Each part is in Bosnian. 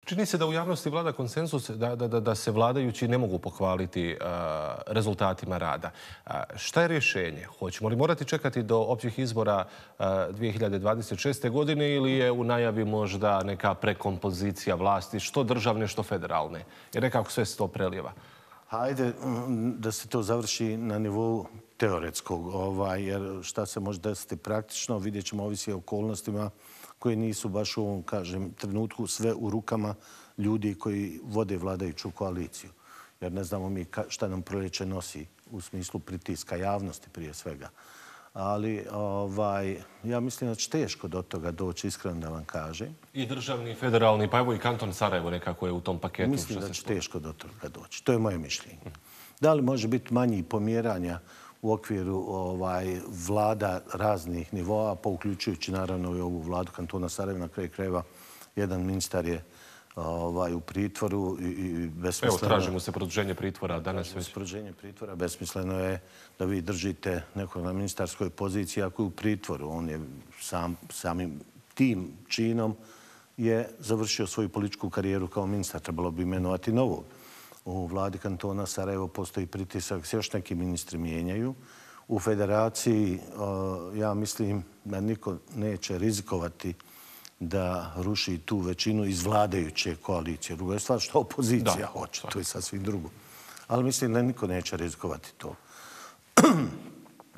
Čini se da u javnosti vlada konsenzus da se vladajući ne mogu pohvaliti rezultatima rada. Šta je rješenje? Hoćemo li morati čekati do općih izbora 2026. godine ili je u najavi možda neka prekompozicija vlasti, što državne, što federalne? Jer nekako sve se to prelijeva. Hajde da se to završi na nivou teoretskog, jer šta se može desiti praktično, vidjet ćemo, ovisi o okolnostima koje nisu baš u ovom, kažem, trenutku sve u rukama ljudi koji vode vladajuću koaliciju. Jer ne znamo mi šta nam proljeće nosi u smislu pritiska javnosti prije svega. Ali ja mislim da će teško do toga doći, iskreno da vam kažem. I državni, i federalni, pa evo i kanton Sarajevo nekako je u tom paketu. Mislim da će teško do toga doći. To je moje mišljenje. Da li može biti manji pomjeranja u okviru vlada raznih nivoa, pa uključujući naravno i ovu vladu kantona Sarajevo, na kraju krajeva jedan ministar je u pritvoru i besmisleno... Evo, tražimo se produženje pritvora danas već. Produženje pritvora, besmisleno je da vi držite nekog na ministarskoj poziciji ako je u pritvoru. On je samim tim činom je završio svoju političku karijeru kao ministar. Trebalo bi imenovati novog. U vladi kantona Sarajevo postoji pritisak, se još neki ministri mijenjaju. U federaciji ja mislim da niko neće rizikovati da ruši tu većinu iz vladajuće koalicije. Druga je stvar što opozicija hoće, to je sasvim drugo. Ali mislim da niko neće rizikovati to.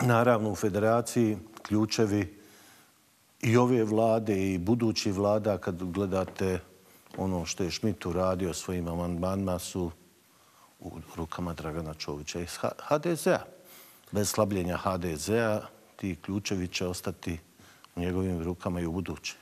Naravno, u federaciji ključevi i ove vlade i budući vlada, kad gledate ono što je Schmidt uradio svojim amandmanima, su u rukama Dragana Čovića iz HDZ-a. Bez slabljenja HDZ-a ti ključevi će ostati u njegovim rukama i u buduće.